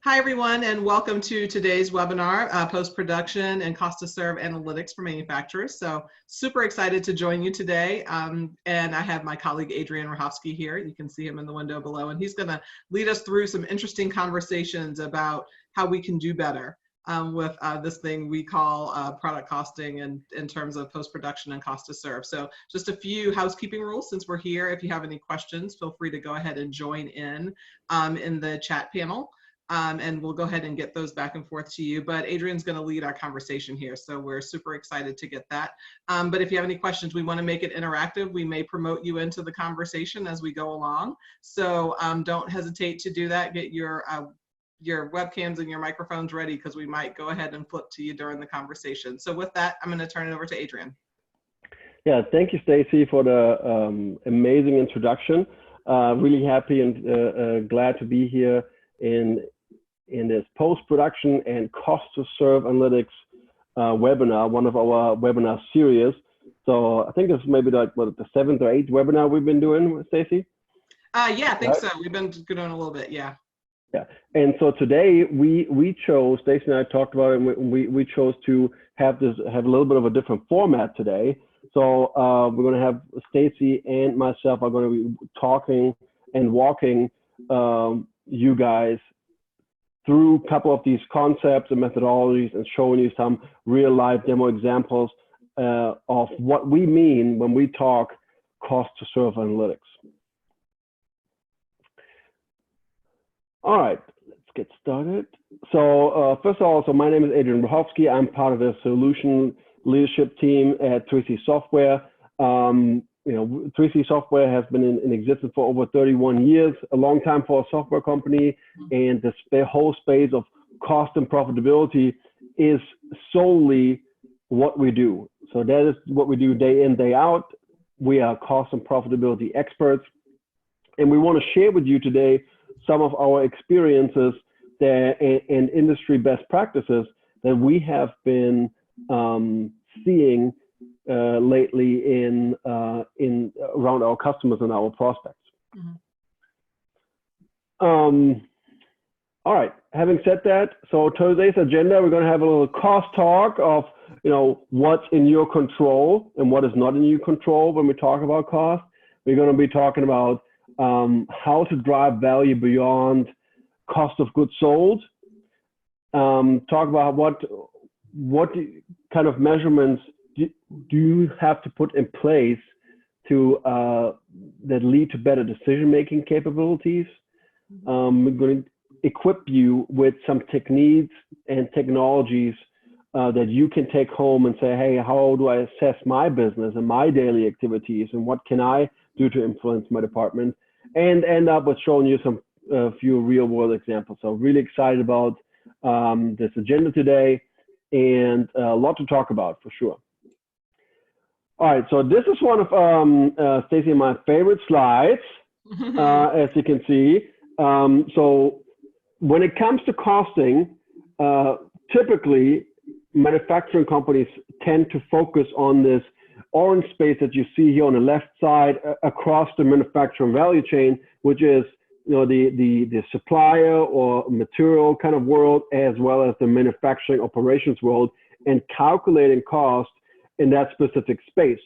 Hi, everyone, and welcome to today's webinar, Post-Production and Cost to Serve Analytics for Manufacturers. So super excited to join you today. And I have my colleague, Adrian Rachofsky here. You can see him in the window below, and he's gonna lead us through some interesting conversations about how we can do better with this thing we call product costing and in terms of post-production and cost to serve. So just a few housekeeping rules since we're here. If you have any questions, feel free to go ahead and join in the chat panel. And we'll go ahead and get those back and forth to you. But Adrian's going to lead our conversation here, so we're super excited to get that. But if you have any questions, we want to make it interactive. We may promote you into the conversation as we go along. So don't hesitate to do that. Get your webcams and your microphones ready because we might go ahead and flip to you during the conversation. So with that, I'm going to turn it over to Adrian. Yeah, thank you, Stacy, for the amazing introduction. Really happy and glad to be here in this post-production and cost to serve analytics webinar, one of our webinar series. So I think this is maybe like what, the 7th or 8th webinar we've been doing, Stacy? Yeah, I think so. We've been doing a little bit, yeah. Yeah, and so today we chose, Stacy and I talked about it, and we chose to have a little bit of a different format today. So we're going to have Stacy and myself are going to be talking and walking you guys through a couple of these concepts and methodologies and showing you some real life demo examples of what we mean when we talk cost to serve analytics. All right, let's get started. So first of all, so my name is Adrian Rachofsky. I'm part of the solution leadership team at 3C Software. 3C Software has been in existence for over 31 years, a long time for a software company, and the whole space of cost and profitability is solely what we do. So that is what we do day in, day out. We are cost and profitability experts, and we want to share with you today some of our experiences and industry best practices that we have been seeing lately in around our customers and our prospects. Mm-hmm. All right, having said that, so today's agenda, we're going to have a little cost talk of what's in your control and what is not in your control when we talk about cost. We're going to be talking about how to drive value beyond cost of goods sold. Talk about what kind of measurements do you have to put in place to that lead to better decision-making capabilities. We're going to equip you with some techniques and technologies that you can take home and say, hey, how do I assess my business and my daily activities, and what can I do to influence my department, and end up with showing you some few real-world examples. So really excited about this agenda today, and a lot to talk about for sure. All right, so this is one of Stacy and my favorite slides, as you can see. So when it comes to costing, typically manufacturing companies tend to focus on this orange space that you see here on the left side across the manufacturing value chain, which is the supplier or material kind of world, as well as the manufacturing operations world, and calculating cost in that specific space.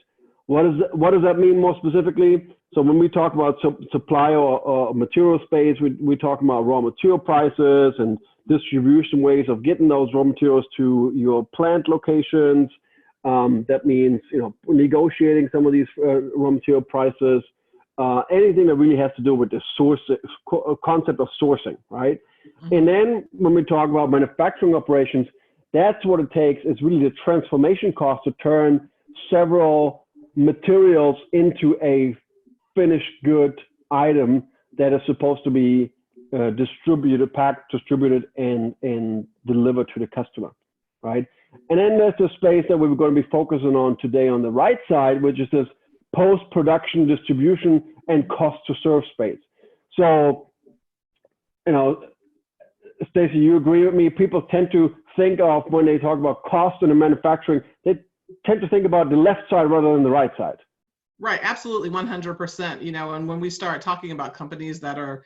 What does that mean more specifically? So when we talk about supplier or material space, we talk about raw material prices and distribution ways of getting those raw materials to your plant locations. That means negotiating some of these raw material prices. Anything that really has to do with the concept of sourcing, right? Mm-hmm. And then when we talk about manufacturing operations, that's what it takes, is really the transformation cost to turn several materials into a finished good item that is supposed to be distributed, packed, distributed, and delivered to the customer, right? And then there's the space that we're going to be focusing on today on the right side, which is this post-production distribution and cost to serve space. So, Stacy, you agree with me? People tend to think of, when they talk about cost in the manufacturing, they tend to think about the left side rather than the right side. Right, absolutely, 100%. And when we start talking about companies that are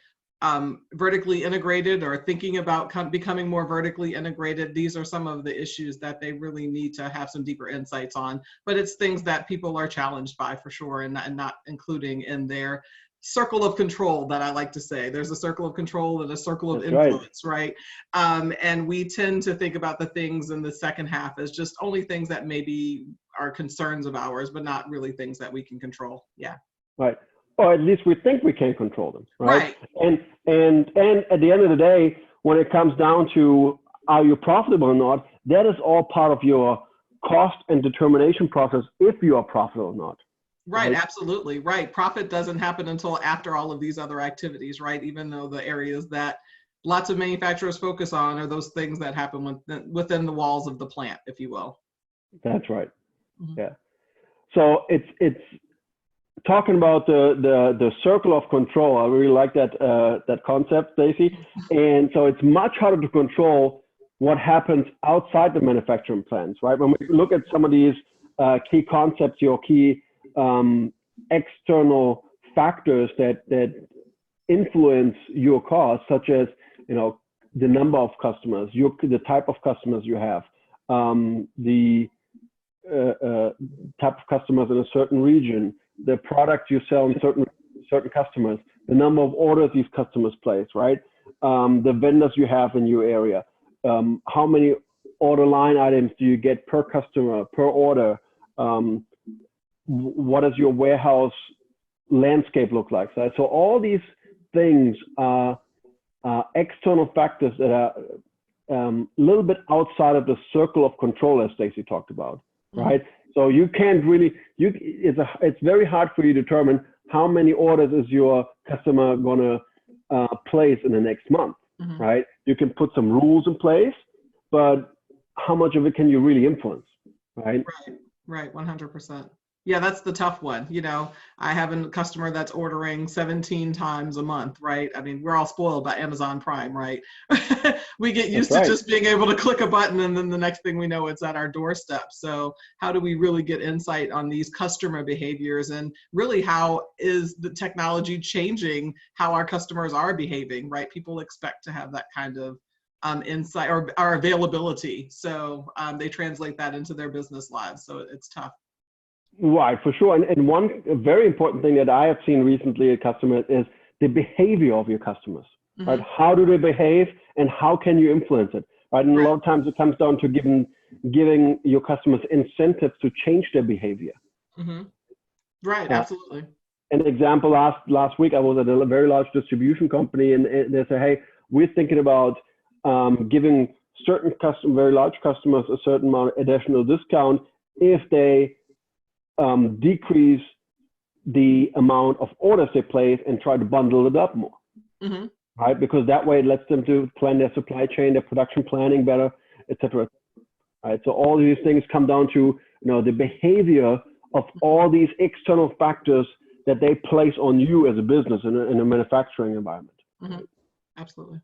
vertically integrated or thinking about becoming more vertically integrated. These are some of the issues that they really need to have some deeper insights on, but it's things that people are challenged by for sure, and not including in their circle of control that I like to say. There's a circle of control and a circle of influence, right? And we tend to think about the things in the second half as just only things that maybe are concerns of ours, but not really things that we can control. Yeah. Right. Or at least we think we can control them, right? Right. And at the end of the day, when it comes down to are you profitable or not, that is all part of your cost and determination process if you are profitable or not. Right, absolutely. Right. Profit doesn't happen until after all of these other activities, right? Even though the areas that lots of manufacturers focus on are those things that happen within the walls of the plant, if you will. That's right. Mm-hmm. Yeah. So it's talking about the circle of control. I really like that concept, Stacy. And so it's much harder to control what happens outside the manufacturing plants, right? When we look at some of these key concepts, your key external factors that influence your cost, such as the number of customers, the type of customers you have, the type of customers in a certain region, the products you sell in certain customers, the number of orders these customers place, right? The vendors you have in your area, how many order line items do you get per customer, per order? What does your warehouse landscape look like? So all these things are external factors that are a little bit outside of the circle of control, as Stacy talked about, right? So you can't really, it's very hard for you to determine how many orders is your customer gonna place in the next month, right? You can put some rules in place, but how much of it can you really influence, right? Right, 100%. Yeah, that's the tough one. I have a customer that's ordering 17 times a month, right? I mean, we're all spoiled by Amazon Prime, right? We get used to just being able to click a button and then the next thing we know, it's at our doorstep. So how do we really get insight on these customer behaviors, and really how is the technology changing how our customers are behaving, right? People expect to have that kind of insight or our availability. So they translate that into their business lives. So it's tough. Right, for sure. And one very important thing that I have seen recently at customers is the behavior of your customers, right? How do they behave and how can you influence it, right? And a lot of times it comes down to giving your customers incentives to change their behavior. Right, absolutely. An example, last week I was at a very large distribution company and they say, hey, we're thinking about giving certain very large customers a certain amount of additional discount if they decrease the amount of orders they place and try to bundle it up more, right? Because that way it lets them to plan their supply chain, their production planning better, etc. Right? So all these things come down to the behavior of all these external factors that they place on you as a business in a manufacturing environment. Absolutely.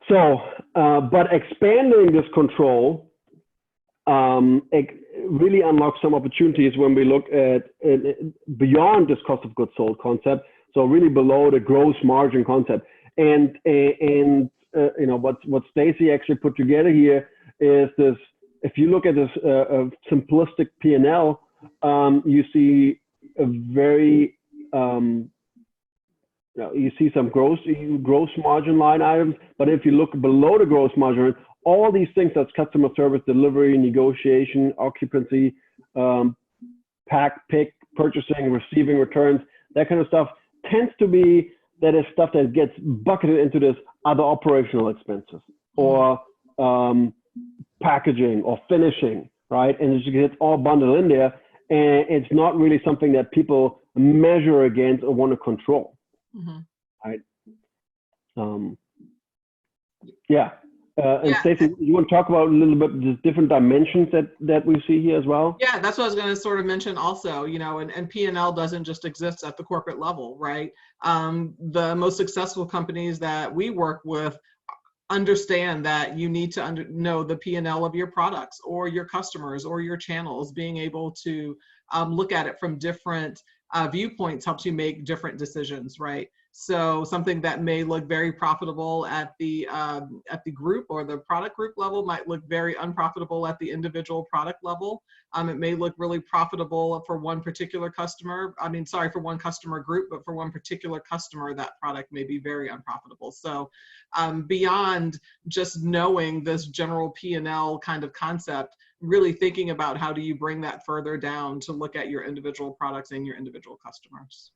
So, but expanding this control, it really unlocks some opportunities when we look at beyond this cost of goods sold concept. So really below the gross margin concept. And what Stacy actually put together here is this. If you look at this simplistic P&L, you see a very you see some gross margin line items, but if you look below the gross margin, all these things, that's customer service, delivery, negotiation, occupancy, pack, pick, purchasing, receiving, returns, that kind of stuff tends to be that is stuff that gets bucketed into this other operational expenses or packaging or finishing, right? And it just gets all bundled in there, and it's not really something that people measure against or want to control, right? Yeah. And Stacey, you want to talk about a little bit the different dimensions that we see here as well? Yeah, that's what I was going to sort of mention also, and P&L doesn't just exist at the corporate level, right? The most successful companies that we work with understand that you need to know the P&L of your products or your customers or your channels. Being able to look at it from different viewpoints helps you make different decisions, right? So something that may look very profitable at the group or the product group level might look very unprofitable at the individual product level. It may look really profitable for one particular customer. I mean, sorry, for one customer group, but for one particular customer, that product may be very unprofitable. So beyond just knowing this general P&L kind of concept, really thinking about how do you bring that further down to look at your individual products and your individual customers.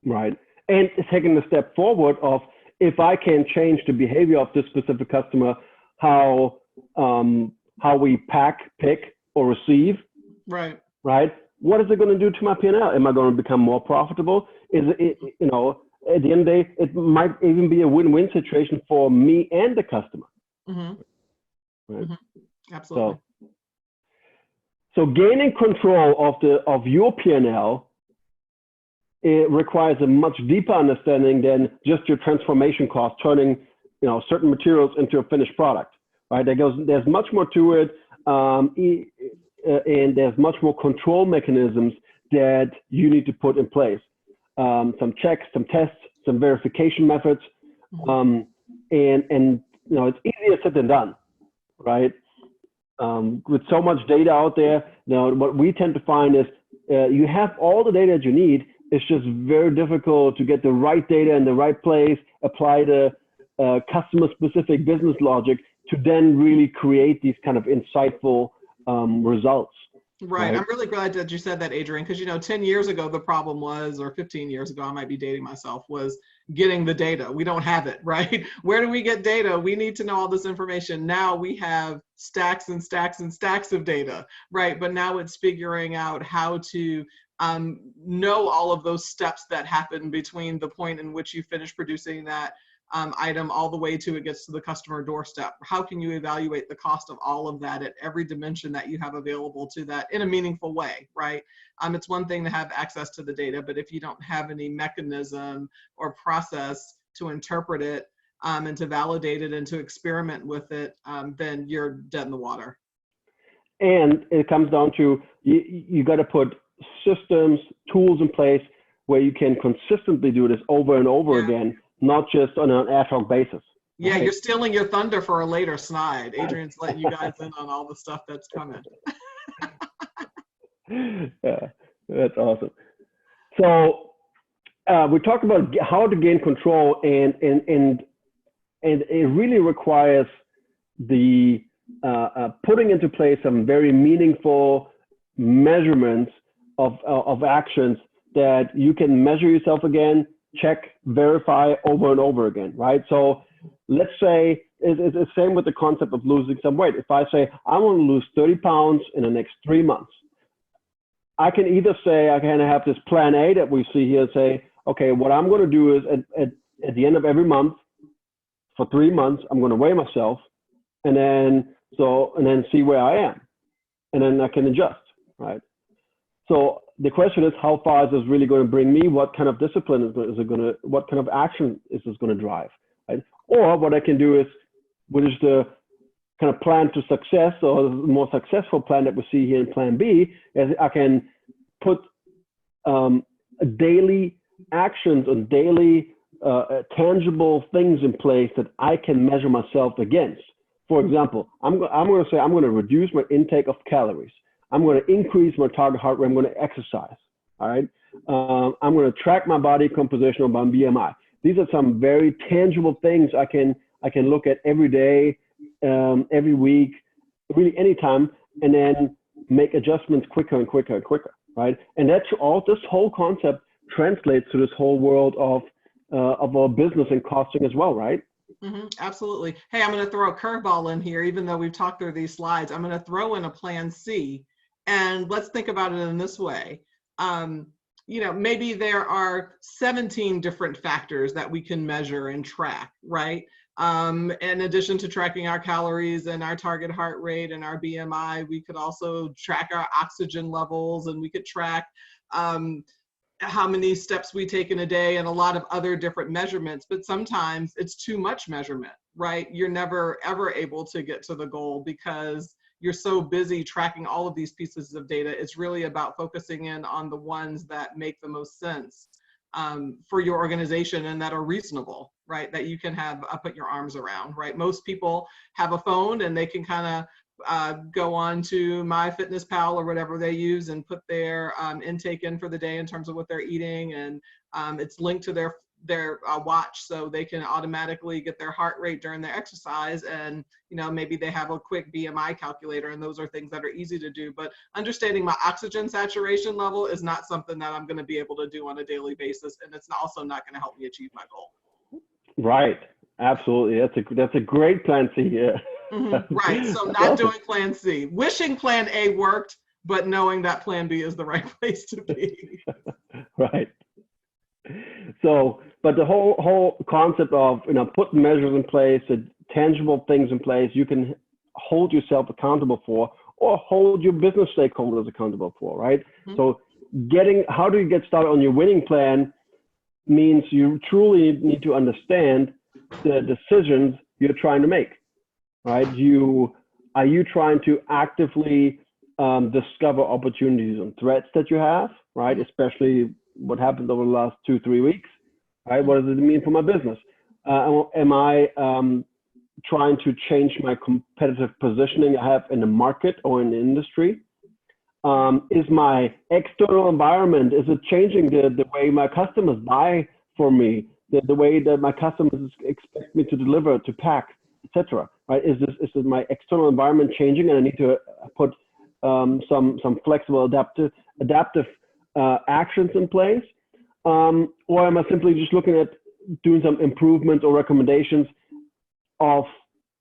Right. And taking a step forward of, if I can change the behavior of this specific customer, how we pack, pick, or receive. Right. Right. What is it going to do to my P&L? Am I going to become more profitable? Is it, you know, at the end of the day, it might even be a win-win situation for me and the customer. Mm-hmm. Right? Mm-hmm. Absolutely. So gaining control of your P&L, it requires a much deeper understanding than just your transformation cost, turning, you know, certain materials into a finished product. Right? There's much more to it, and there's much more control mechanisms that you need to put in place. Some checks, some tests, some verification methods, and you know, it's easier said than done, right? With so much data out there, you know, what we tend to find is you have all the data that you need. It's just very difficult to get the right data in the right place, apply the customer-specific business logic to then really create these kind of insightful results. Right. I'm really glad that you said that, Adrian, because, you know, 10 years ago, the problem was, or 15 years ago, I might be dating myself, was getting the data. We don't have it, right? Where do we get data? We need to know all this information. Now we have stacks and stacks and stacks of data, right? But now it's figuring out how to know all of those steps that happen between the point in which you finish producing that item all the way to it gets to the customer doorstep. How can you evaluate the cost of all of that at every dimension that you have available to that in a meaningful way, right? It's one thing to have access to the data, but if you don't have any mechanism or process to interpret it and to validate it and to experiment with it, then you're dead in the water. And it comes down to, you got to put systems, tools in place where you can consistently do this over and over again, not just on an ad hoc basis. Yeah, right? You're stealing your thunder for a later slide. Adrian's letting you guys in on all the stuff that's coming. Yeah, that's awesome. So we talked about how to gain control, and it really requires the putting into place some very meaningful measurements of actions that you can measure yourself again, check, verify over and over again, right? So let's say it's the same with the concept of losing some weight. If I say I want to lose 30 pounds in the next 3 months, I can either say I can have this plan A that we see here, say, okay, what I'm going to do is at the end of every month for 3 months, I'm going to weigh myself and then see where I am, and then I can adjust, right? So the question is, how far is this really going to bring me? What kind of discipline is it going to, what kind of action is this going to drive, right? Or what I can do is, which is the kind of plan to success, or the more successful plan that we see here in plan B, is I can put daily actions and daily tangible things in place that I can measure myself against. For example, I'm going to say I'm going to reduce my intake of calories. I'm going to increase my target heart rate. I'm going to exercise. All right. I'm going to track my body composition or my BMI. These are some very tangible things I can look at every day, every week, really anytime, and then make adjustments quicker and quicker and quicker. Right. And that's all. This whole concept translates to this whole world of our business and costing as well. Right. Mm-hmm, absolutely. Hey, I'm going to throw a curveball in here, even though we've talked through these slides. I'm going to throw in a plan C. And let's think about it in this way. You know, maybe there are 17 different factors that we can measure and track, right? In addition to tracking our calories and our target heart rate and our BMI, we could also track our oxygen levels, and we could track how many steps we take in a day and a lot of other different measurements. But sometimes it's too much measurement, right? You're never, ever able to get to the goal because you're so busy tracking all of these pieces of data. It's really about focusing in on the ones that make the most sense for your organization and that are reasonable, right? That you can have put your arms around, right? Most people have a phone and they can kind of go on to MyFitnessPal or whatever they use and put their intake in for the day in terms of what they're eating, and it's linked to their watch, so they can automatically get their heart rate during their exercise, and maybe they have a quick BMI calculator, and those are things that are easy to do. But understanding my oxygen saturation level is not something that I'm going to be able to do on a daily basis, and it's also not going to help me achieve my goal. Right. Absolutely. That's a great plan C. Yeah. Right. So not doing plan C, wishing plan A worked, but knowing that plan B is the right place to be. Right. So, but the whole concept of, putting measures in place, tangible things in place you can hold yourself accountable for, or hold your business stakeholders accountable for, right? So how do you get started on your winning plan means you truly need to understand the decisions you're trying to make, right? Are you trying to actively discover opportunities and threats that you have, right? Especially what happened over the last 2-3 weeks, right? What does it mean for my business? Am I trying to change my competitive positioning I have in the market or in the industry? Is my external environment, is it changing the way my customers buy for me, the way that my customers expect me to deliver, to pack, etc. Right? Is my external environment changing, and I need to put some flexible, adaptive actions in place, or am I simply just looking at doing some improvements or recommendations of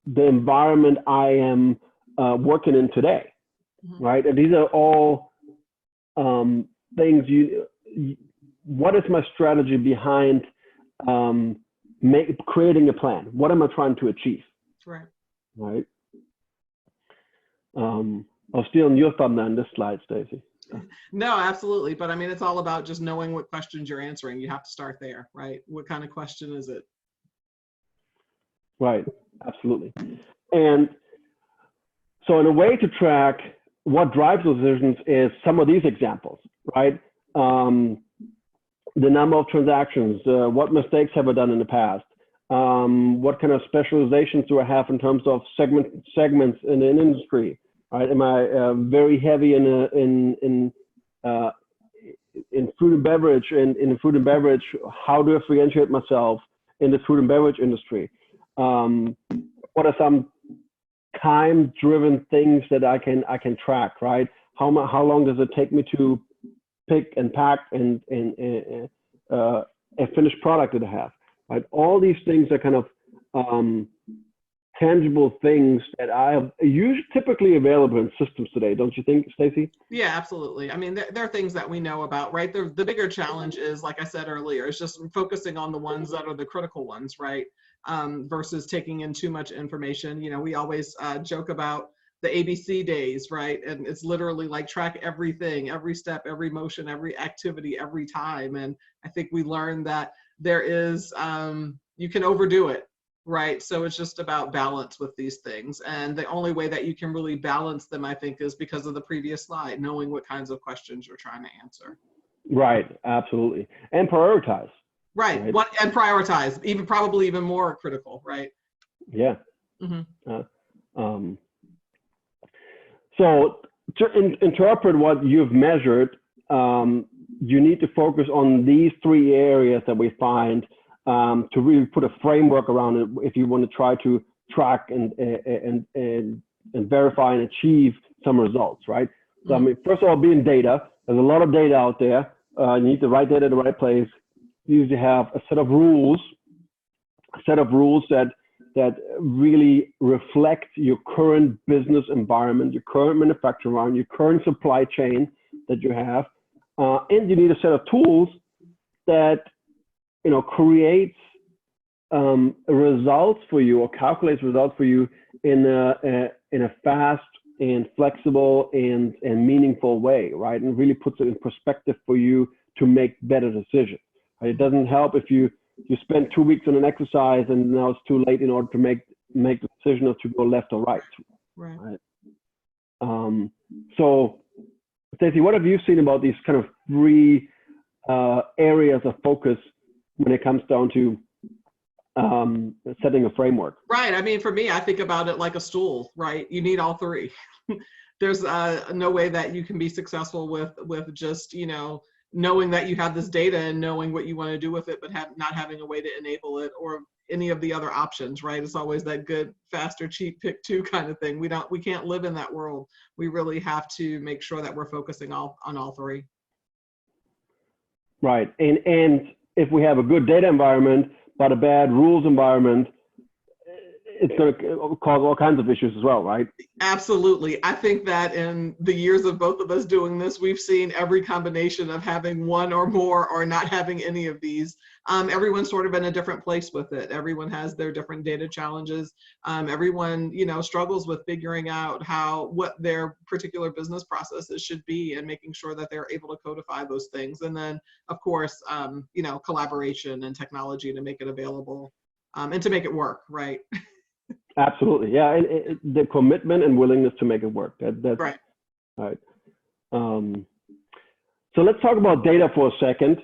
the environment I am working in today, right? And these are all things. What is my strategy behind creating a plan? What am I trying to achieve? Right. I'll steal your thunder on this slide, Stacy. No, absolutely. But I mean, it's all about just knowing what questions you're answering. You have to start there, right? What kind of question is it? Right, absolutely. And so in a way to track what drives those decisions is some of these examples, right? The number of transactions, what mistakes have I done in the past? What kind of specializations do I have in terms of segments in an industry? Right? Am I very heavy in food and beverage? In food and beverage, how do I differentiate myself in the food and beverage industry? What are some time-driven things that I can track? Right? How long does it take me to pick and pack and a finished product that I have? Right? All these things are kind of tangible things that are typically available in systems today, don't you think, Stacy? Yeah, absolutely. I mean, there are things that we know about, right? The bigger challenge is, like I said earlier, it's just focusing on the ones that are the critical ones, right? Versus taking in too much information. We always joke about the ABC days, right? And it's literally like track everything, every step, every motion, every activity, every time. And I think we learned that there is, you can overdo it. Right. So it's just about balance with these things. And the only way that you can really balance them, I think, is because of the previous slide, knowing what kinds of questions you're trying to answer. Right. Absolutely. And prioritize. Right. And prioritize, probably even more critical. Right. Yeah. So to interpret what you've measured, you need to focus on these 3 areas that we find to really put a framework around it if you want to try to track and verify and achieve some results, right? So, I mean, first of all, being data, there's a lot of data out there. You need the right data in the right place. You usually have a set of rules that really reflect your current business environment, your current manufacturing environment, your current supply chain that you have. And you need a set of tools that creates results for you or calculates results for you in a fast and flexible and meaningful way, right? And really puts it in perspective for you to make better decisions. Right? It doesn't help if you spend 2 weeks on an exercise and now it's too late in order to make the decision of to go left or right. Right? So, Stacey, what have you seen about these kind of 3 areas of focus when it comes down to setting a framework. Right. I mean, for me, I think about it like a stool, right? You need all three. There's no way that you can be successful with just, knowing that you have this data and knowing what you want to do with it, but not having a way to enable it or any of the other options, right? It's always that good, faster, cheap, pick two kind of thing. We can't live in that world. We really have to make sure that we're focusing on all three. Right. And if we have a good data environment, but a bad rules environment, it's going to cause all kinds of issues as well, right? Absolutely. I think that in the years of both of us doing this, we've seen every combination of having one or more or not having any of these. Everyone's sort of in a different place with it. Everyone has their different data challenges. Everyone, struggles with figuring out what their particular business processes should be and making sure that they're able to codify those things. And then, of course, collaboration and technology to make it available and to make it work, right? Absolutely, yeah, and the commitment and willingness to make it work. That's right. All right. So let's talk about data for a second.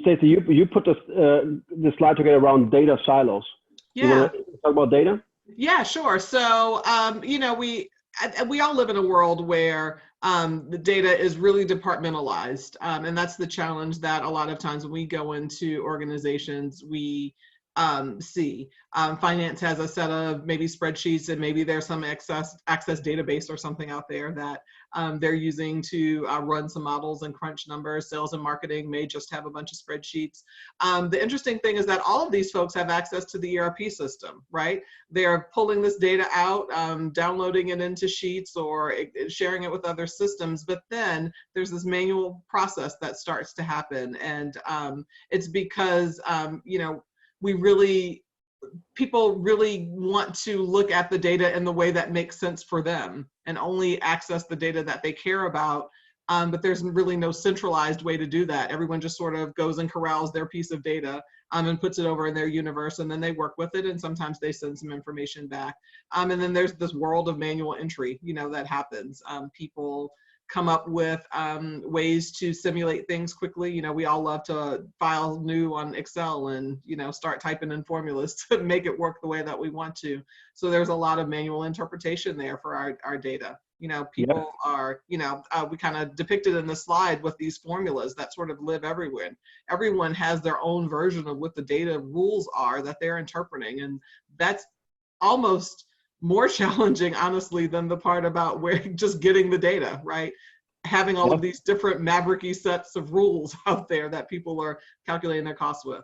Stacey, you put this slide together around data silos. Yeah. You want to talk about data? Yeah, sure. So, we all live in a world where the data is really departmentalized, and that's the challenge that a lot of times when we go into organizations, we see. Finance has a set of maybe spreadsheets, and maybe there's some access database or something out there that they're using to run some models and crunch numbers. Sales and marketing may just have a bunch of spreadsheets. The interesting thing is that all of these folks have access to the ERP system, right? They're pulling this data out, downloading it into sheets or sharing it with other systems, but then there's this manual process that starts to happen. And it's because, people really want to look at the data in the way that makes sense for them and only access the data that they care about. But there's really no centralized way to do that. Everyone just sort of goes and corrals their piece of data and puts it over in their universe, and then they work with it, and sometimes they send some information back. And then there's this world of manual entry, that happens. People come up with ways to simulate things quickly. We all love to file new on Excel and, start typing in formulas to make it work the way that we want to. So there's a lot of manual interpretation there for our data. People are, we kind of depicted in the slide with these formulas that sort of live everywhere. Everyone has their own version of what the data rules are that they're interpreting. And that's almost more challenging, honestly, than the part about just getting the data, right? Having all of these different mavericky sets of rules out there that people are calculating their costs with.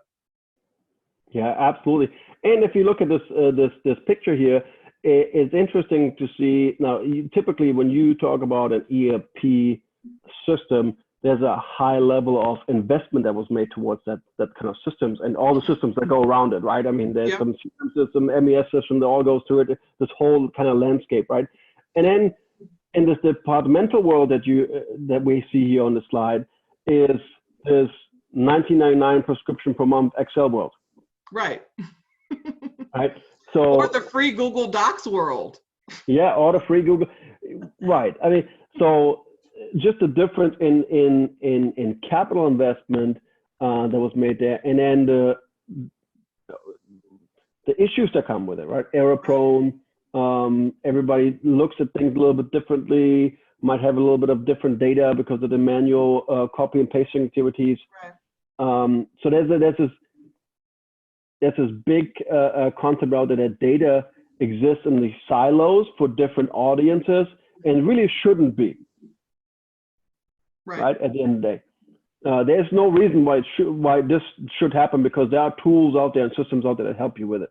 Yeah, absolutely. And if you look at this picture here, it's interesting to see. Now, typically when you talk about an ERP system, there's a high level of investment that was made towards that kind of systems and all the systems that go around it, right? I mean, there's some system, MES system that all goes through it, this whole kind of landscape, right? And then in this departmental world that we see here on the slide is this $19.99 prescription per month Excel world. Right. Right. So, or the free Google Docs world. Yeah, or the free Google. Right. I mean, so just the difference in capital investment that was made there, and then the issues that come with it, right? Error prone. Everybody looks at things a little bit differently. Might have a little bit of different data because of the manual copy and pasting activities. Right. So there's this big concept out there that data exists in these silos for different audiences, and really shouldn't be. Right. At the end of the day, there's no reason why this should happen, because there are tools out there and systems out there that help you with it.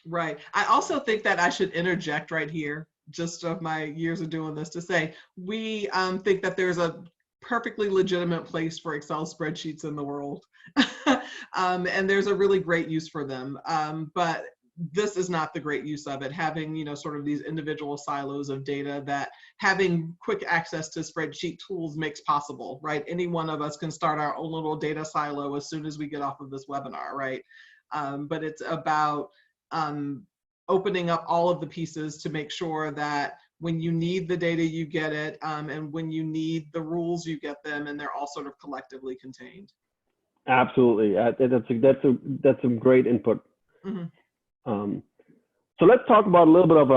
Right. I also think that I should interject right here, just of my years of doing this, to say we think that there's a perfectly legitimate place for Excel spreadsheets in the world. And there's a really great use for them. But this is not the great use of it, having, sort of these individual silos of data that having quick access to spreadsheet tools makes possible, right? Any one of us can start our own little data silo as soon as we get off of this webinar, right? But it's about opening up all of the pieces to make sure that when you need the data, you get it. And when you need the rules, you get them, and they're all sort of collectively contained. Absolutely. That's some great input. Mm-hmm. So let's talk about a little bit of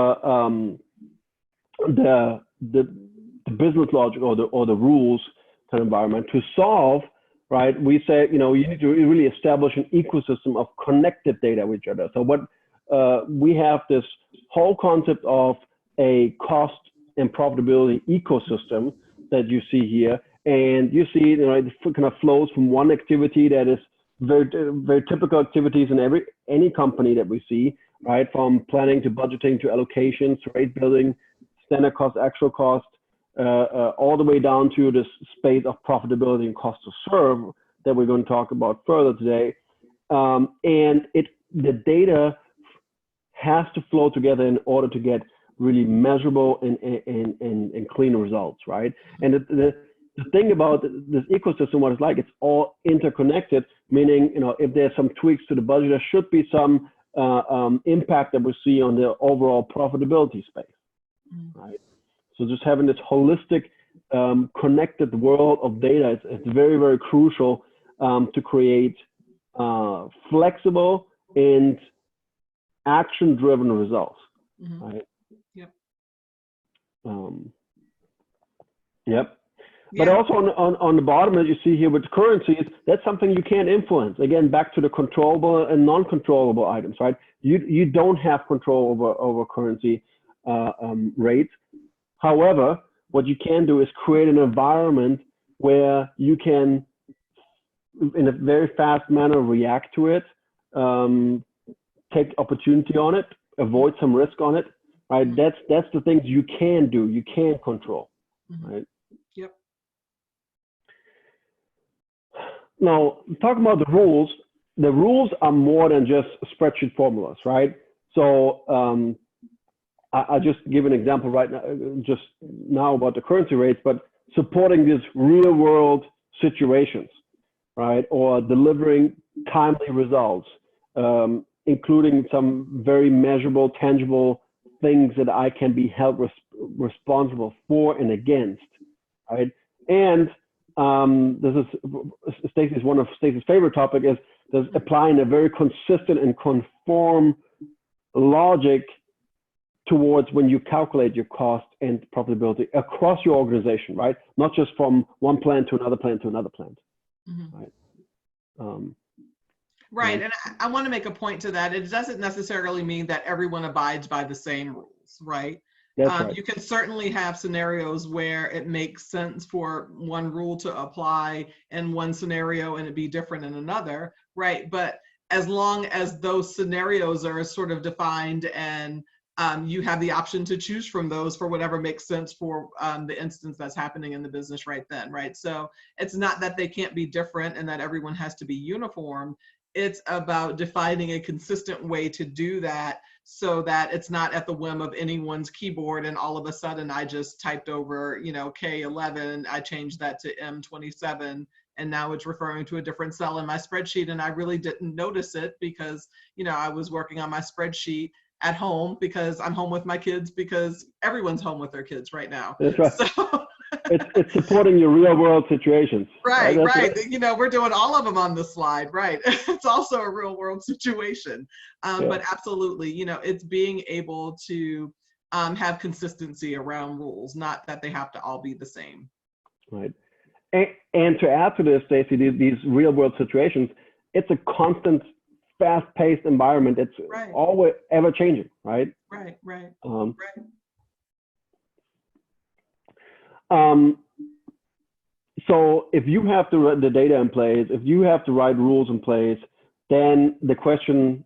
the business logic or the rules kind of environment to solve. Right, we say, you need to really establish an ecosystem of connected data with each other. So what we have this whole concept of a cost and profitability ecosystem that you see here, and you see, it kind of flows from one activity that is very, very typical activities in any company that we see, right, from planning to budgeting to allocations, rate building, standard cost, actual cost, all the way down to this space of profitability and cost to serve that we're going to talk about further today. And the data has to flow together in order to get really measurable and clean results, right? And the thing about this ecosystem, what it's like, it's all interconnected, meaning, if there's some tweaks to the budget, there should be some impact that we see on the overall profitability space, right? So just having this holistic, connected world of data, it's very, very crucial to create flexible and action-driven results. Mm-hmm. Right? Yep. Yep. Yeah. But also on the bottom, as you see here with currencies, that's something you can't influence. Again, back to the controllable and non-controllable items, right? You don't have control over currency rates. However, what you can do is create an environment where you can, in a very fast manner, react to it, take opportunity on it, avoid some risk on it, right? That's the things you can do, you can control, right? Yep. Now, talking about the rules are more than just spreadsheet formulas, right? So I'll just give an example right now, just now about the currency rates, but supporting these real world situations, right? Or delivering timely results, including some very measurable, tangible things that I can be held responsible for and against, right? And this is Stacy's, one of Stacy's favorite topic is applying a very consistent and conform logic towards when you calculate your cost and profitability across your organization, right? Not just from one plant to another plant to another plant, right? Right, and I want to make a point to that. It doesn't necessarily mean that everyone abides by the same rules, right? That's right. You can certainly have scenarios where it makes sense for one rule to apply in one scenario and it be different in another, right? But as long as those scenarios are sort of defined and you have the option to choose from those for whatever makes sense for the instance that's happening in the business right then, right? So it's not that they can't be different and that everyone has to be uniform. It's about defining a consistent way to do that so that it's not at the whim of anyone's keyboard and all of a sudden I just typed over, K11, I changed that to M27, and now it's referring to a different cell in my spreadsheet and I really didn't notice it because, I was working on my spreadsheet at home because I'm home with my kids because everyone's home with their kids right now. That's right. So it's supporting your real world situations. Right. We're doing all of them on the slide, right? It's also a real world situation. But absolutely, it's being able to have consistency around rules, not that they have to all be the same. Right. And to add to this, Stacy, these real world situations, it's a constant fast-paced environment. It's always ever changing, right? Right. So if you have to write the data in place, if you have to write rules in place, then the question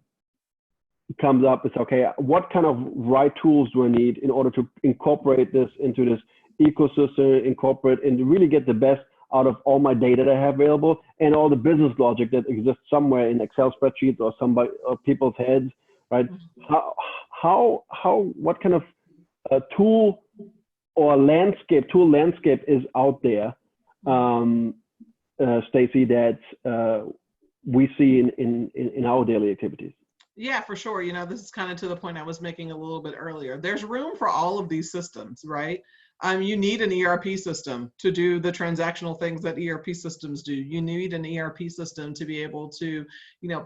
comes up is, okay, what kind of right tools do I need in order to incorporate this into this ecosystem, incorporate and really get the best out of all my data that I have available and all the business logic that exists somewhere in Excel spreadsheets or people's heads, right? What kind of tool landscape is out there, Stacy, that we see in our daily activities? Yeah, for sure. This is kind of to the point I was making a little bit earlier. There's room for all of these systems, right? You need an ERP system to do the transactional things that ERP systems do. You need an ERP system to be able to,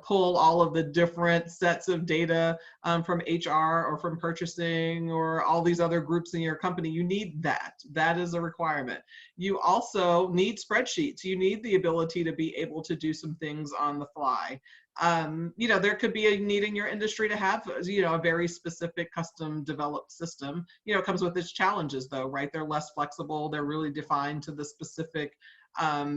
pull all of the different sets of data from HR or from purchasing or all these other groups in your company. You need that. That is a requirement. You also need spreadsheets. You need the ability to be able to do some things on the fly. There could be a need in your industry to have, a very specific custom developed system. It comes with its challenges though, right? They're less flexible. They're really defined to the specific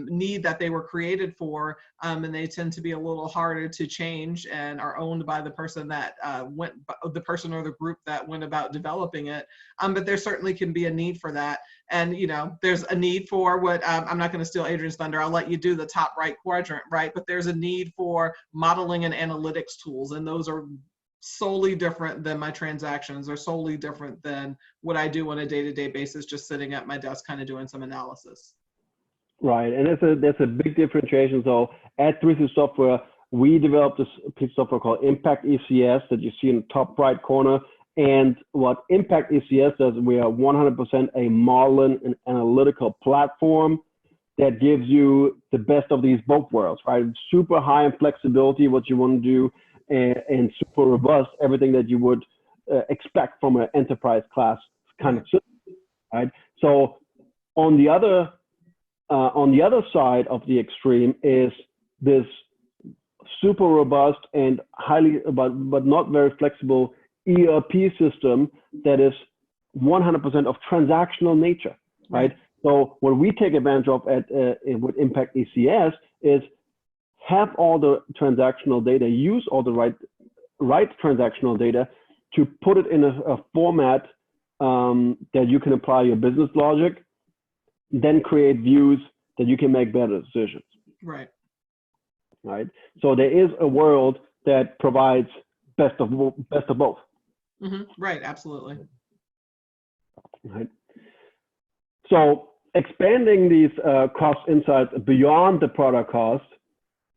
need that they were created for, and they tend to be a little harder to change and are owned by the person that the person or the group that went about developing it. But there certainly can be a need for that. And, there's a need for what, I'm not going to steal Adrian's thunder. I'll let you do the top right quadrant, right? But there's a need for modeling and analytics tools. And those are solely different than my transactions, or solely different than what I do on a day-to-day basis, just sitting at my desk, kind of doing some analysis. Right, and that's a big differentiation. So at 3C Software, we developed this piece of software called Impact ECS that you see in the top right corner. And what Impact ECS does, we are 100% a modeling and analytical platform that gives you the best of these both worlds, right? Super high in flexibility, what you want to do, and super robust, everything that you would expect from an enterprise class kind of system, right? So on the other side of the extreme is this super robust and highly, but not very flexible ERP system that is 100% of transactional nature, right? So what we take advantage of with Impact ECS is have all the transactional data, use all the right transactional data to put it in a format that you can apply your business logic, then create views that you can make better decisions. Right. Right. So there is a world that provides best of both. Mm-hmm. Right. Absolutely. Right. So expanding these cost insights beyond the product cost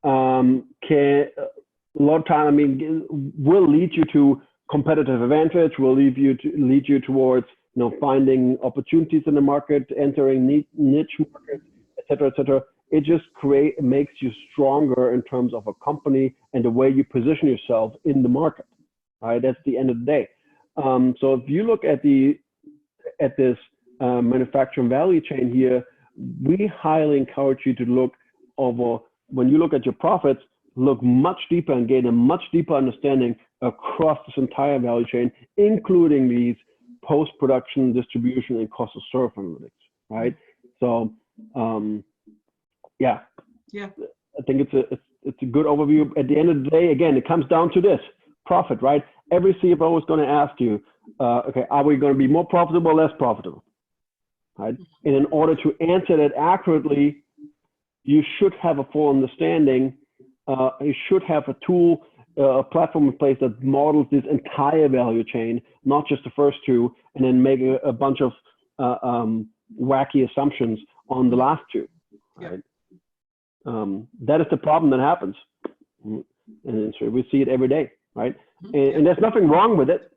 can a lot of time, will lead you to competitive advantage, will lead you towards finding opportunities in the market, entering niche markets, et cetera, et cetera. It just makes you stronger in terms of a company and the way you position yourself in the market. Right, that's the end of the day. So if you look at this manufacturing value chain here, we highly encourage you to look over, when you look at your profits, look much deeper and gain a much deeper understanding across this entire value chain, including these post-production, distribution, and cost of serve analytics, right? So, yeah, I think it's a good overview. At the end of the day, again, it comes down to this profit, right? Every CFO is going to ask you, okay, are we going to be more profitable or less profitable, right? And in order to answer that accurately, you should have a full understanding. You should have a tool, a platform in place that models this entire value chain, not just the first two, and then make a bunch of wacky assumptions on the last two. Right? That is the problem that happens, and so we see it every day, right? And there's nothing wrong with it.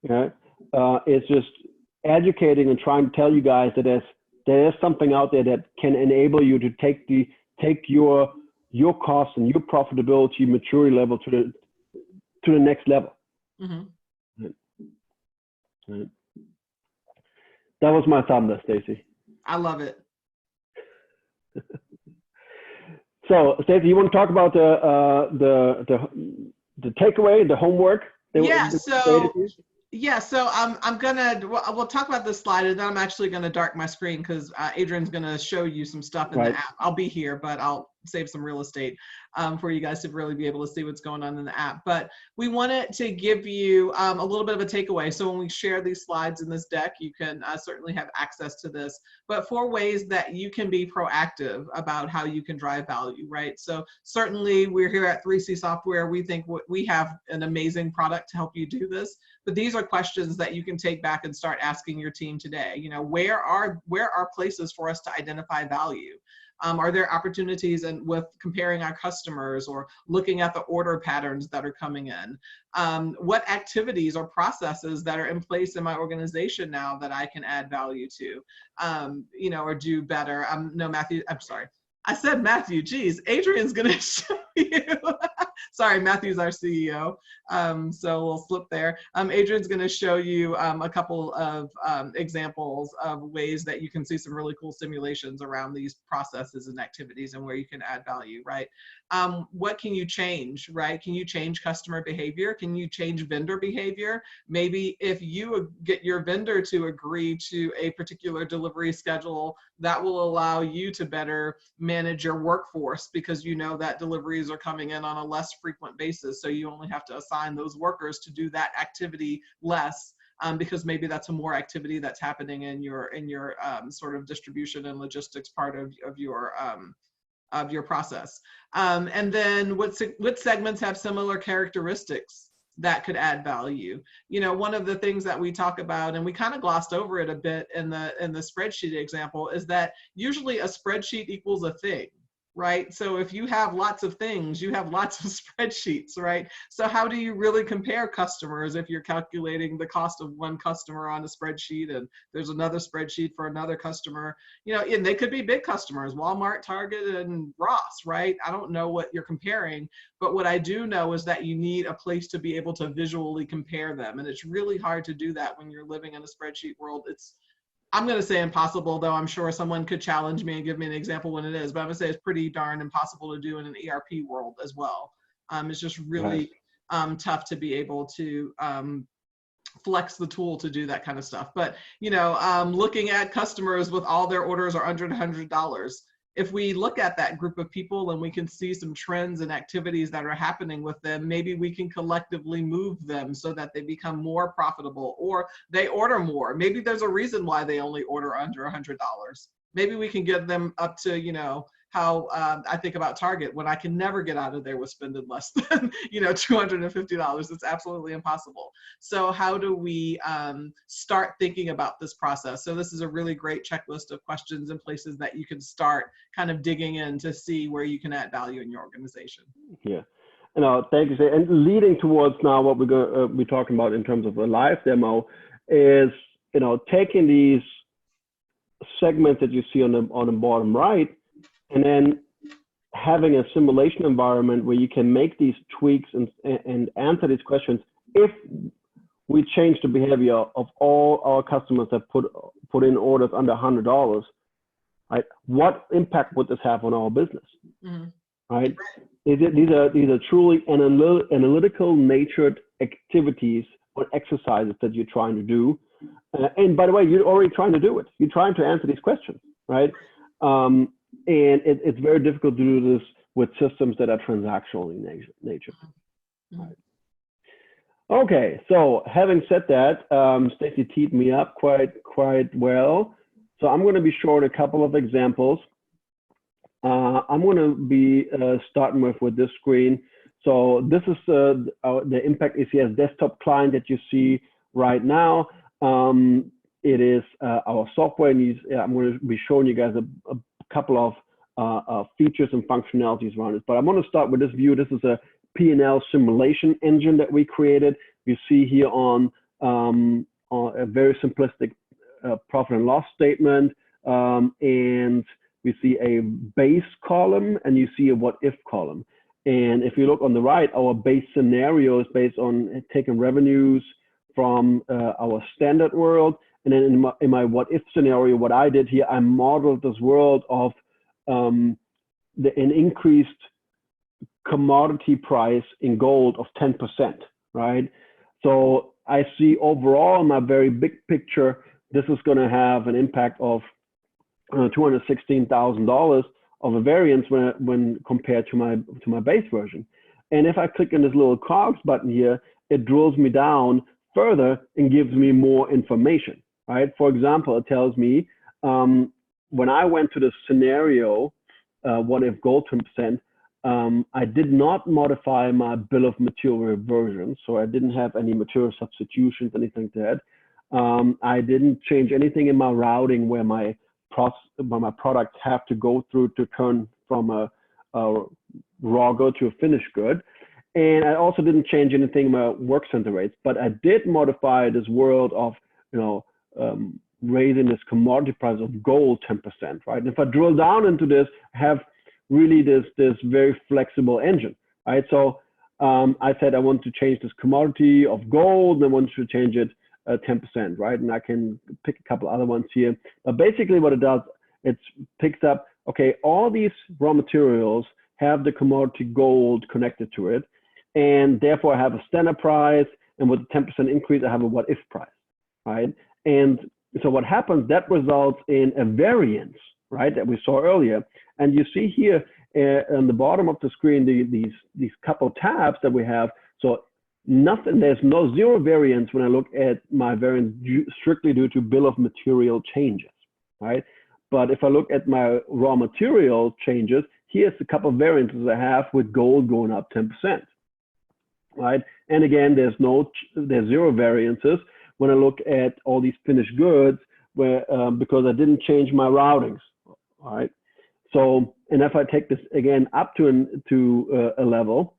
It's just educating and trying to tell you guys that there's something out there that can enable you to take your costs and your profitability maturity level to the next level. Mm-hmm. Right. That was my thunder, Stacy. I love it. So, Stacy, you want to talk about the takeaway, the homework? So I'm gonna, we'll talk about this slide, and then I'm actually gonna dark my screen because Adrian's gonna show you some stuff in the app. I'll be here, but I'll save some real estate for you guys to really be able to see what's going on in the app. But we wanted to give you a little bit of a takeaway. So when we share these slides in this deck, you can certainly have access to this, but 4 ways that you can be proactive about how you can drive value, right? So certainly we're here at 3C Software. We think we have an amazing product to help you do this, but these are questions that you can take back and start asking your team today. Where are places for us to identify value? Are there opportunities and with comparing our customers or looking at the order patterns that are coming in? What activities or processes that are in place in my organization now that I can add value to, or do better? No, Matthew, I'm sorry. I said Matthew, geez, Adrian's gonna show you. Sorry, Matthew's our CEO, so we'll flip there. Adrian's gonna show you a couple of examples of ways that you can see some really cool simulations around these processes and activities and where you can add value, right? What can you change, right? Can you change customer behavior? Can you change vendor behavior? Maybe if you get your vendor to agree to a particular delivery schedule, that will allow you to better manage your workforce because you know that deliveries are coming in on a less frequent basis. So you only have to assign those workers to do that activity less because maybe that's a more activity that's happening in your sort of distribution and logistics part of your process. And then what segments have similar characteristics that could add value? One of the things that we talk about, and we kind of glossed over it a bit in the spreadsheet example, is that usually a spreadsheet equals a thing, right? So if you have lots of things, you have lots of spreadsheets, right? So how do you really compare customers if you're calculating the cost of one customer on a spreadsheet and there's another spreadsheet for another customer? And they could be big customers, Walmart, Target, and Ross, right? I don't know what you're comparing, but what I do know is that you need a place to be able to visually compare them. And it's really hard to do that when you're living in a spreadsheet world. I'm going to say impossible, though I'm sure someone could challenge me and give me an example when it is, but I'm going to say it's pretty darn impossible to do in an ERP world as well. It's just really tough to be able to flex the tool to do that kind of stuff. But, looking at customers with all their orders are under $100, if we look at that group of people and we can see some trends and activities that are happening with them, maybe we can collectively move them so that they become more profitable or they order more. Maybe there's a reason why they only order under $100. Maybe we can get them up to, how I think about Target, when I can never get out of there with spending less than, $250. It's absolutely impossible. So how do we start thinking about this process? So this is a really great checklist of questions and places that you can start kind of digging in to see where you can add value in your organization. Yeah. Thank you. And leading towards now what we're going to be talking about in terms of a live demo is, taking these segments that you see on the bottom right, and then having a simulation environment where you can make these tweaks and answer these questions. If we change the behavior of all our customers that put in orders under $100, right? What impact would this have on our business? Mm-hmm. Right? These are truly analytical natured activities or exercises that you're trying to do. And by the way, you're already trying to do it. You're trying to answer these questions, right? And it's very difficult to do this with systems that are transactional in nature. Mm-hmm. Right. Okay, so having said that, Stacy teed me up quite well. So I'm going to be showing a couple of examples. I'm going to be starting with this screen. So this is the Impact ACS desktop client that you see right now. It is our software, and I'm going to be showing you guys a couple of features and functionalities around it. But I'm going to start with this view. This is a P&L simulation engine that we created. You see here on a very simplistic profit and loss statement, and we see a base column and you see a what if column. And if you look on the right, our base scenario is based on taking revenues from our standard world. And then in my what if scenario, what I did here, I modeled this world of an increased commodity price in gold of 10%, right? So I see overall in my very big picture, this is going to have an impact of $216,000 of a variance when compared to my base version. And if I click on this little cogs button here, it drills me down further and gives me more information, right? For example, it tells me when I went to the scenario, what if gold 10%, I did not modify my bill of material version. So I didn't have any material substitutions, anything like that. I didn't change anything in my routing where my products have to go through to turn from a raw good to a finished good. And I also didn't change anything in my work center rates, but I did modify this world of, raising this commodity price of gold 10%, right? And if I drill down into this, I have really this very flexible engine, right? So I said I want to change this commodity of gold, and I want to change it 10%, right? And I can pick a couple other ones here. But basically what it does, it picks up, okay, all these raw materials have the commodity gold connected to it. And therefore I have a standard price, and with the 10% increase, I have a what if price, right? And so what happens, that results in a variance, right, that we saw earlier. And you see here on the bottom of the screen, these couple tabs that we have. So there's no zero variance when I look at my variance strictly due to bill of material changes, right? But if I look at my raw material changes, here's a couple of variances I have with gold going up 10%. Right, and again, there's zero variances when I look at all these finished goods, where because I didn't change my routings. All right, so and if I take this again up to a level,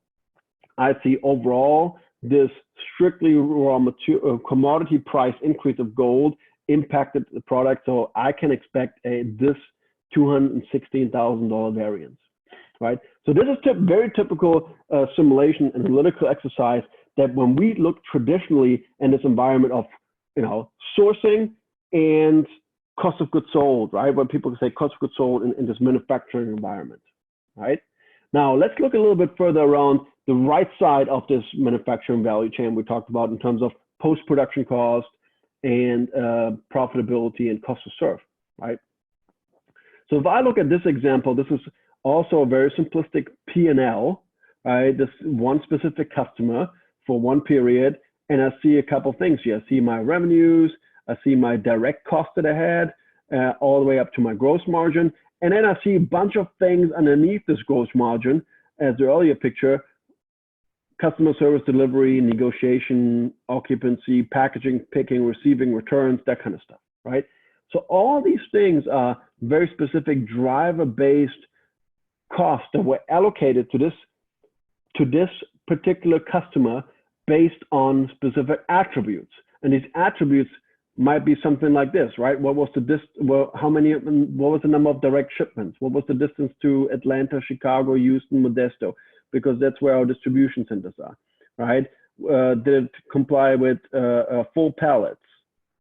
I see overall this strictly raw material commodity price increase of gold impacted the product, so I can expect this $216,000 variance. Right? So this is very typical simulation analytical exercise that when we look traditionally in this environment of, sourcing and cost of goods sold, right? Where people say cost of goods sold in this manufacturing environment, right? Now let's look a little bit further around the right side of this manufacturing value chain we talked about in terms of post-production cost and profitability and cost to serve, right? So if I look at this example, this is also a very simplistic P&L, right? This one specific customer for one period, and I see a couple things here. I see my revenues, I see my direct cost that I had, all the way up to my gross margin, and then I see a bunch of things underneath this gross margin, as the earlier picture: customer service, delivery, negotiation, occupancy, packaging, picking, receiving, returns, that kind of stuff, right? So all these things are very specific driver-based costs that were allocated to this particular customer based on specific attributes. And these attributes might be something like this, right? What was what was the number of direct shipments? What was the distance to Atlanta, Chicago, Houston, Modesto? Because that's where our distribution centers are, right? Did it comply with full pallets?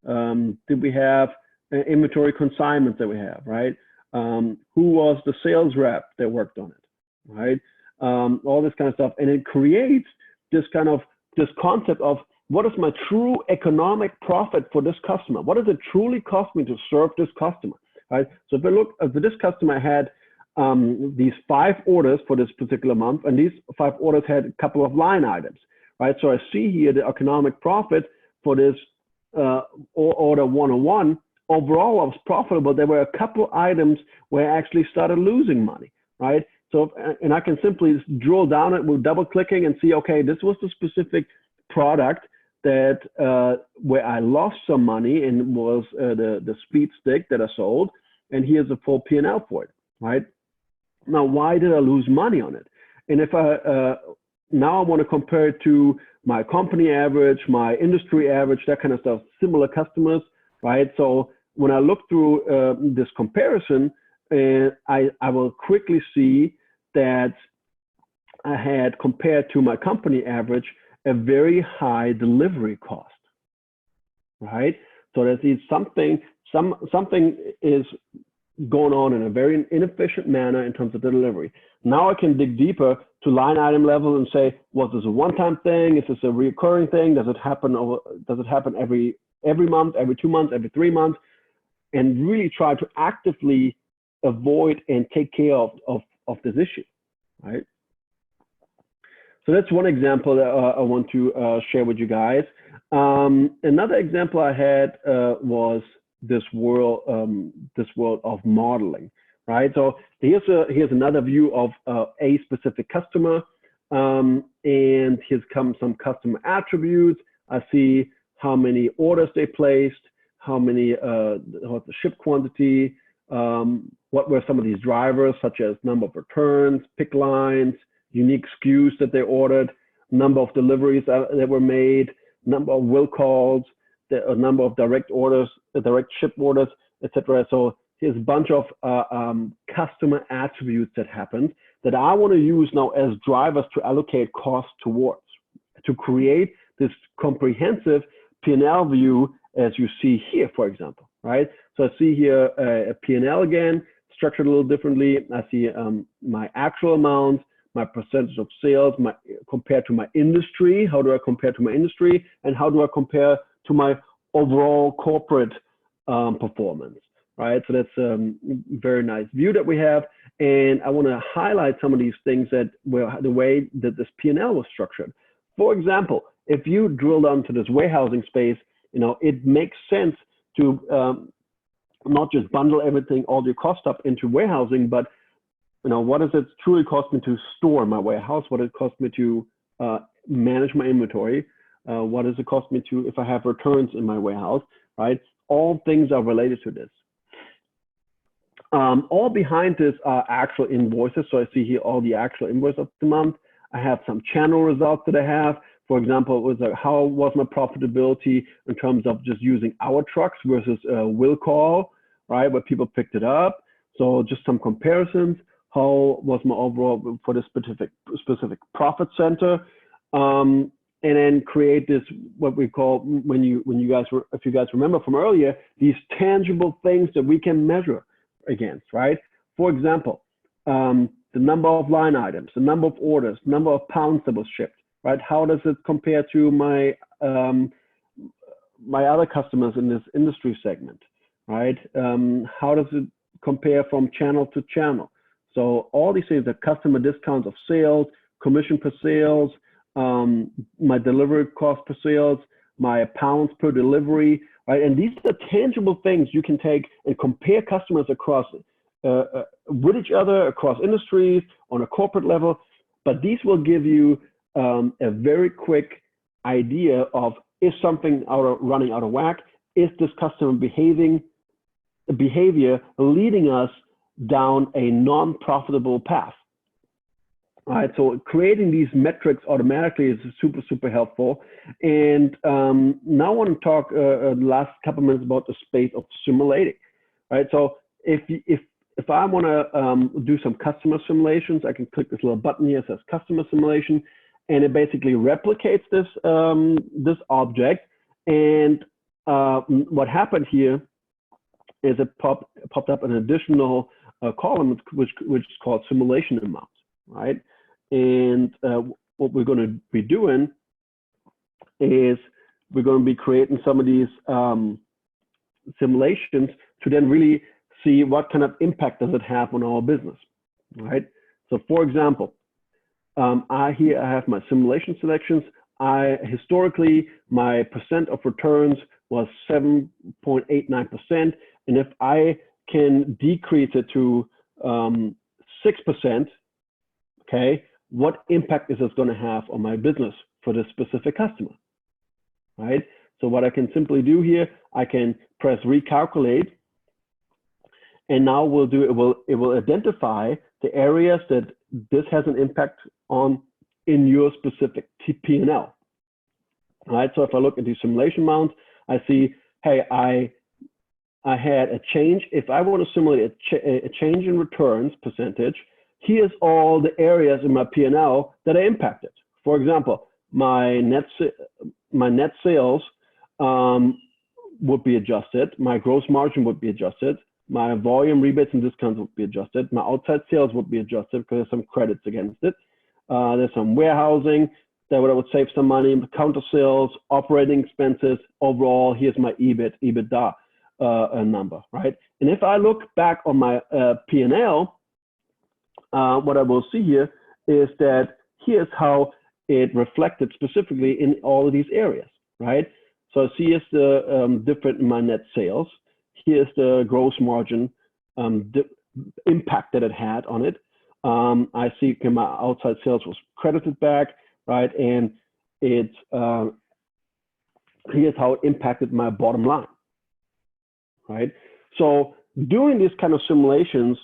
Did we have inventory consignments that we have, right? Who was the sales rep that worked on it, right? All this kind of stuff. And it creates this concept of what is my true economic profit for this customer? What does it truly cost me to serve this customer, right? So if I look at this customer had these 5 orders for this particular month, and these 5 orders had a couple of line items, right? So I see here the economic profit for this order 101. Overall, I was profitable. There were a couple items where I actually started losing money, right? So, and I can simply drill down it with double clicking and see, okay, this was the specific product that where I lost some money, and was the speed stick that I sold. And here's a full P&L for it, right? Now, why did I lose money on it? And if now I want to compare it to my company average, my industry average, that kind of stuff, similar customers, right? So when I look through this comparison, I will quickly see that I had, compared to my company average, a very high delivery cost, right? So that is something is going on in a very inefficient manner in terms of the delivery. Now I can dig deeper to line item level and say, was this a one-time thing? Is this a recurring thing? Does it happen every month, every 2 months, every 3 months? And really try to actively avoid and take care of this issue, right? So that's one example that I want to share with you guys. Another example I had was this world of modeling, right? So here's another view of a specific customer, and here's some customer attributes. I see how many orders they placed, how many what's the ship quantity, what were some of these drivers, such as number of returns, pick lines, unique SKUs that they ordered, number of deliveries that were made, number of will calls, the number of direct orders, direct ship orders, etc. So here's a bunch of customer attributes that happened that I want to use now as drivers to allocate cost towards, to create this comprehensive P&L view as you see here, for example, right? So I see here a P&L again, structured a little differently. I see my actual amounts, my percentage of sales, compared to my industry. How do I compare to my industry? And how do I compare to my overall corporate performance, right? So that's a very nice view that we have. And I want to highlight some of these things that were the way that this P&L was structured. For example, if you drill down to this warehousing space, it makes sense to not just bundle everything, all your cost up into warehousing, but what does it truly cost me to store my warehouse? What does it cost me to manage my inventory? What does it cost me to, if I have returns in my warehouse, right? All things are related to this. All behind this are actual invoices. So I see here all the actual invoice of the month. I have some channel results that I have. For example, it was like, how was my profitability in terms of just using our trucks versus will call, right? Where people picked it up. So just some comparisons. How was my overall for this specific profit center? And then create this, what we call, if you guys remember from earlier, these tangible things that we can measure against, right? For example, the number of line items, the number of orders, number of pounds that was shipped, right? How does it compare to my my other customers in this industry segment, right? How does it compare from channel to channel? So all these things, the customer discounts of sales, commission per sales, my delivery cost per sales, my pounds per delivery, right? And these are tangible things you can take and compare customers across with each other, across industries, on a corporate level. But these will give you a very quick idea of, is something running out of whack? Is this customer behavior leading us down a non-profitable path? All right, so creating these metrics automatically is super, super helpful. And now I want to talk the last couple minutes about the space of simulating, right? So if I want to do some customer simulations, I can click this little button here that says customer simulation, and it basically replicates this this object. And what happened here is it popped up an additional column which is called simulation amounts, right? And what we're going to be doing is we're going to be creating some of these simulations to then really see what kind of impact does it have on our business, right? So for example, I have my simulation selections. Historically, my percent of returns was 7.89%. And if I can decrease it to 6%, okay, what impact is this going to have on my business for this specific customer, right? So what I can simply do here, I can press recalculate, and now it will identify the areas that this has an impact on in your specific P&L. All right, so if I look at the simulation amounts, I see, hey, I had a change. If I want to simulate a change in returns percentage, here's all the areas in my P&L that are impacted. For example, my net sales would be adjusted. My gross margin would be adjusted. My volume rebates and discounts would be adjusted. My outside sales would be adjusted because there's some credits against it. There's some warehousing that would save some money, counter sales, operating expenses. Overall, here's my EBITDA number, right? And if I look back on my P&L, what I will see here is that here's how it reflected specifically in all of these areas, right? So see here's the different in my net sales. Here's the gross margin impact that it had on it. I see my outside sales was credited back, right? And it's here's how it impacted my bottom line, right? So doing these kind of simulations,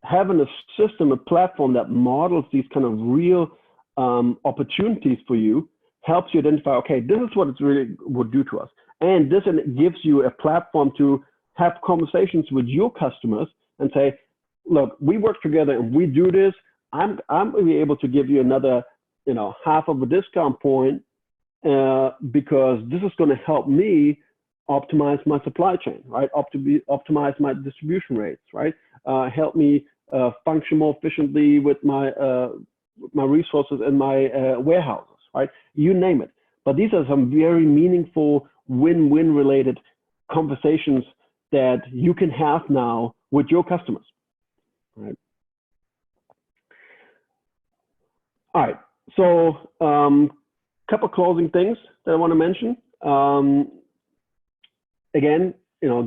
having a system, a platform that models these kind of real opportunities for you helps you identify, okay, this is what it really would do to us. And this gives you a platform to have conversations with your customers and say, look, we work together and we do this. I'm going to be able to give you another, half of a discount point because this is going to help me optimize my supply chain, right? Optimize my distribution rates, right? Help me function more efficiently with my resources in my warehouses, right? You name it. But these are some very meaningful win-win related conversations that you can have now with your customers, right? All right, so couple closing things that I want to mention. Again,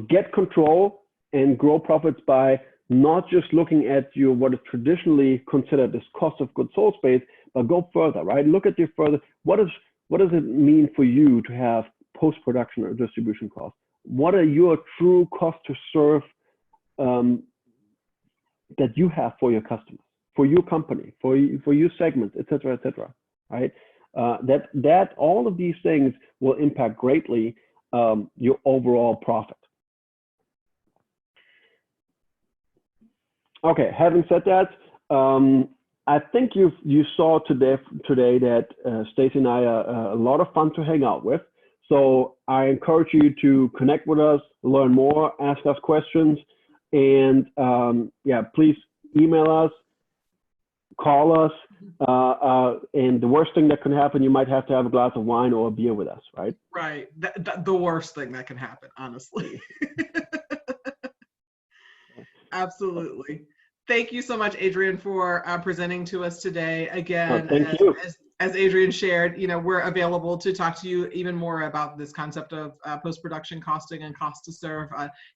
get control and grow profits by not just looking at what is traditionally considered as cost of goods sold space, but go further, right? Look at your further, what does it mean for you to have post-production or distribution costs? What are your true cost to serve that you have for your customers, for your company, for your segment, et cetera, right? That all of these things will impact greatly your overall profit. Okay, having said that, I think you saw today that Stacy and I are a lot of fun to hang out with. So I encourage you to connect with us, learn more, ask us questions, and yeah, please email us, call us, and the worst thing that can happen, you might have to have a glass of wine or a beer with us, right? Right. The worst thing that can happen, honestly. Absolutely. Thank you so much, Adrian, for presenting to us today. Again, thank you. As Adrian shared, we're available to talk to you even more about this concept of post-production costing and cost to serve.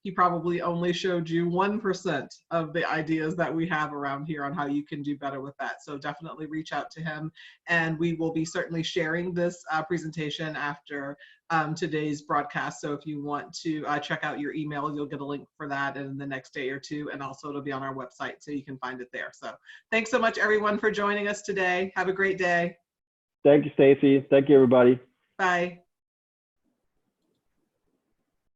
He probably only showed you 1% of the ideas that we have around here on how you can do better with that. So definitely reach out to him, and we will be certainly sharing this presentation after today's broadcast. So if you want to check out your email, you'll get a link for that in the next day or two, and also it'll be on our website, so you can find it there. So thanks so much, everyone, for joining us today. Have a great day. Thank you, Stacy. Thank you, everybody. Bye.